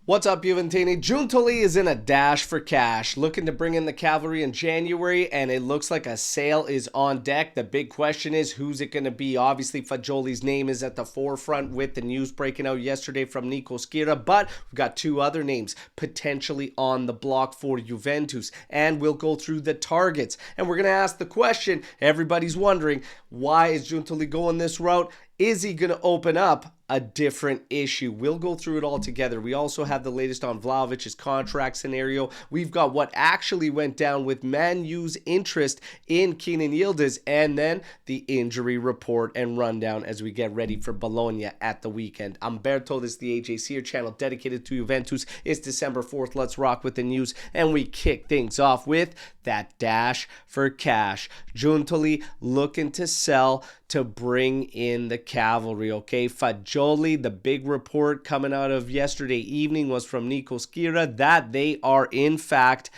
What's up, Juventini? Giuntoli is in a dash for cash, looking to bring in the cavalry in January, and it looks like a sale is on deck. The big question is, who's it going to be? Obviously, Fagioli's name is at the forefront with the news breaking out yesterday from Nico Schira, but we've got two other names potentially on the block for Juventus, and we'll go through the targets. And we're going to ask the question, everybody's wondering, why is Giuntoli going this route? Is he going to open up a different issue? We'll go through it all together. We also have the latest on Vlahovic's contract scenario. We've got what actually went down with Man U's interest in Kenan Yildiz, and then the injury report and rundown as we get ready for Bologna at the weekend. I'm Berto. This is the AJ Sear channel dedicated to Juventus. It's December 4th. Let's rock with the news, and we kick things off with that dash for cash. Giuntoli looking to sell to bring in the cavalry, okay? Fagioli, the big report coming out of yesterday evening was from Nico Schira that they are in fact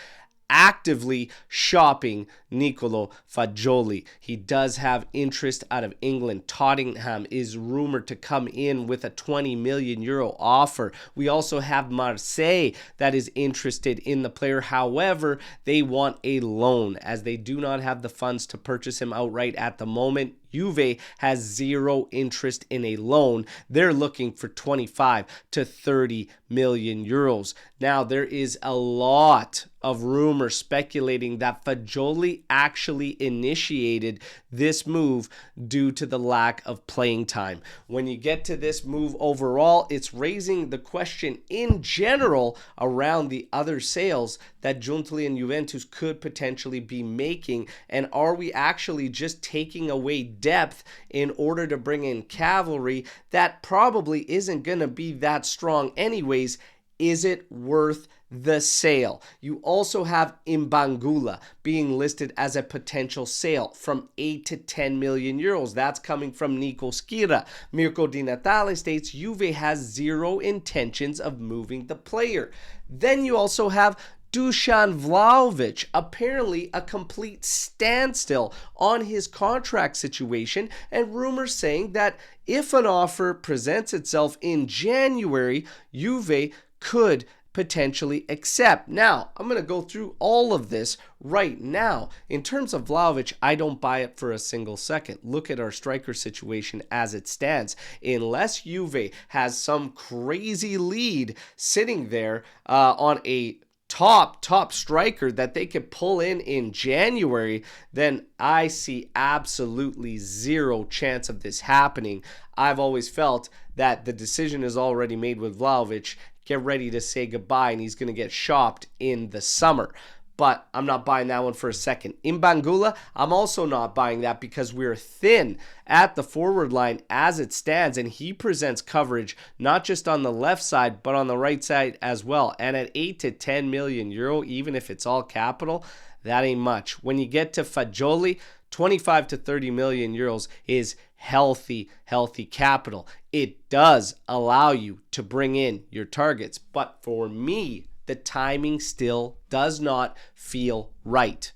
actively shopping Nicolo Fagioli. He does have interest out of England. Tottenham is rumored to come in with a 20 million euro offer. We also have Marseille that is interested in the player. However, they want a loan as they do not have the funds to purchase him outright at the moment. Juve has zero interest in a loan. They're looking for 25 to 30 million euros. Now, there is a lot of rumors speculating that Fagioli actually initiated this move due to the lack of playing time. When you get to this move overall, it's raising the question in general around the other sales that Giuntoli and Juventus could potentially be making, and are we actually just taking away depth in order to bring in cavalry that probably isn't going to be that strong anyways? Is it worth the sale? You also have Imbangula being listed as a potential sale from 8 to 10 million euros. That's coming from Nico Schira. Mirko Di Natale states Juve has zero intentions of moving the player. Then you also have Dusan Vlahovic, apparently a complete standstill on his contract situation, and rumors saying that if an offer presents itself in January, Juve could potentially accept. Now, I'm going to go through all of this right now. In terms of Vlahovic, I don't buy it for a single second. Look at our striker situation as it stands. Unless Juve has some crazy lead sitting there on a top striker that they could pull in January, then I see absolutely zero chance of this happening. I've always felt that the decision is already made with Vlahovic. Get ready to say goodbye, and he's going to get shopped in the summer. But I'm not buying that one for a second. Imbangula, I'm also not buying that because we're thin at the forward line as it stands, and he presents coverage not just on the left side, but on the right side as well. And at 8 to 10 million euro, even if it's all capital, that ain't much. When you get to Fagioli, 25 to 30 million euros is healthy capital. It does allow you to bring in your targets, but for me, the timing still does not feel right.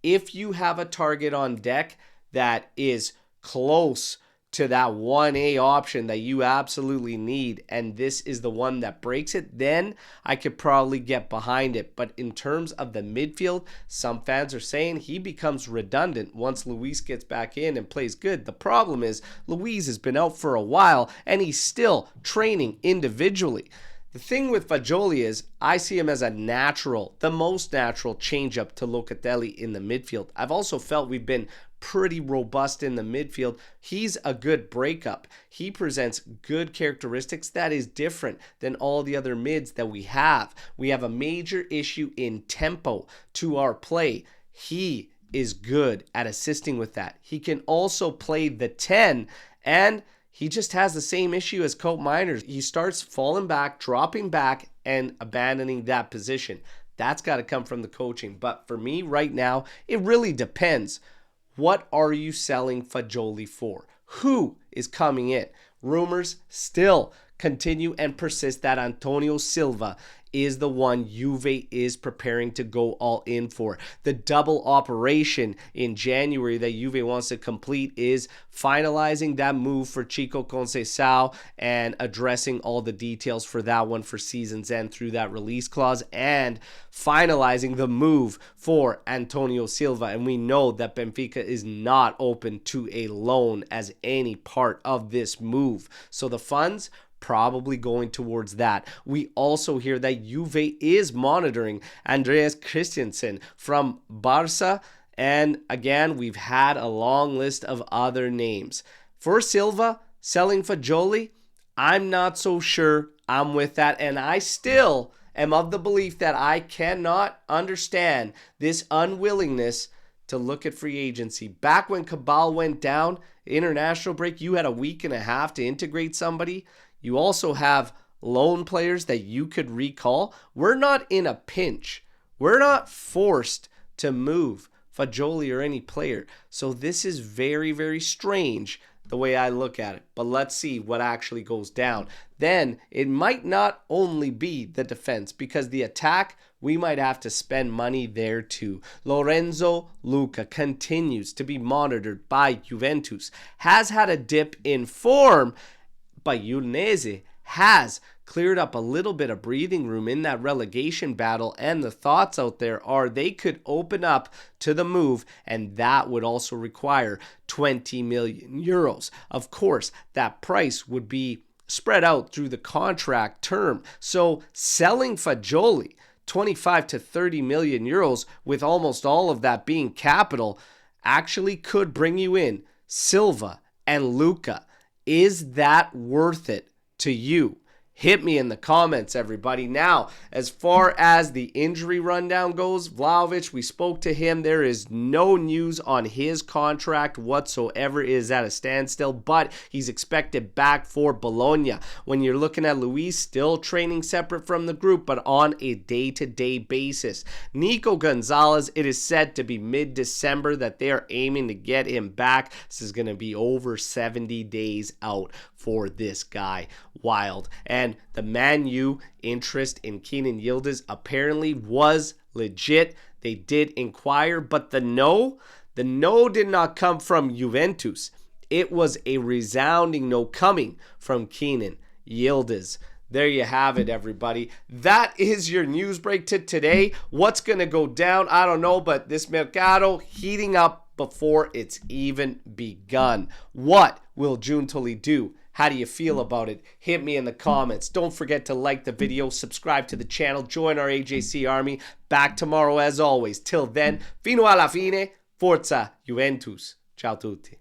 If you have a target on deck that is close to that 1A option that you absolutely need, and this is the one that breaks it, then I could probably get behind it. But in terms of the midfield, some fans are saying he becomes redundant once Luis gets back in and plays good. The problem is Luis has been out for a while, and he's still training individually. The thing with Fagioli is I see him as a natural, the most natural change-up to Locatelli in the midfield. I've also felt we've been pretty robust in the midfield. He's a good breakup. He presents good characteristics that is different than all the other mids that we have. We have a major issue in tempo to our play. He is good at assisting with that. He can also play the 10, and he just has the same issue as Cope Miners. He starts falling back, dropping back, and abandoning that position. That's got to come from the coaching. But for me right now, it really depends. What are you selling Fagioli for? Who is coming in? Rumors still continue and persist that Antonio Silva is the one Juve is preparing to go all in for. The double operation in January that Juve wants to complete is finalizing that move for Chico Conceição and addressing all the details for that one for season's end through that release clause, and finalizing the move for Antonio Silva. And we know that Benfica is not open to a loan as any part of this move. So the funds probably going towards that. We also hear that Juve is monitoring Andreas Christensen from Barca. And again, we've had a long list of other names. For Silva, selling Fagioli, I'm not so sure I'm with that. And I still am of the belief that I cannot understand this unwillingness to look at free agency. Back when Cabal went down, international break, you had a week and a half to integrate somebody. You also have loan players that you could recall. We're not in a pinch. We're not forced to move Fagioli or any player. So this is very, very strange the way I look at it. But let's see what actually goes down. Then it might not only be the defense, because the attack, we might have to spend money there too. Lorenzo Luca continues to be monitored by Juventus. Has had a dip in form, but Udinese has cleared up a little bit of breathing room in that relegation battle, and the thoughts out there are they could open up to the move, and that would also require 20 million euros. Of course, that price would be spread out through the contract term. So selling Fagioli, 25 to 30 million euros, with almost all of that being capital, actually could bring you in Silva and Luca. Is that worth it to you? Hit me in the comments, everybody. Now, as far as the injury rundown goes, Vlahovic, we spoke to him. There is no news on his contract whatsoever. It is at a standstill, but he's expected back for Bologna. When you're looking at Luis, still training separate from the group, but on a day-to-day basis. Nico Gonzalez, it is said to be mid-December that they are aiming to get him back. This is going to be over 70 days out for this guy. Wild. And the Man U interest in Kenan Yildiz apparently was legit. They did inquire, but the no did not come from Juventus. It was a resounding no coming from Kenan Yildiz. There you have it, everybody. That is your news break to today. What's going to go down? I don't know, but this Mercado heating up before it's even begun. What will Giuntoli do? How do you feel about it? Hit me in the comments. Don't forget to like the video, subscribe to the channel, join our AJC army. Back tomorrow as always. Till then, fino alla fine, forza Juventus. Ciao tutti.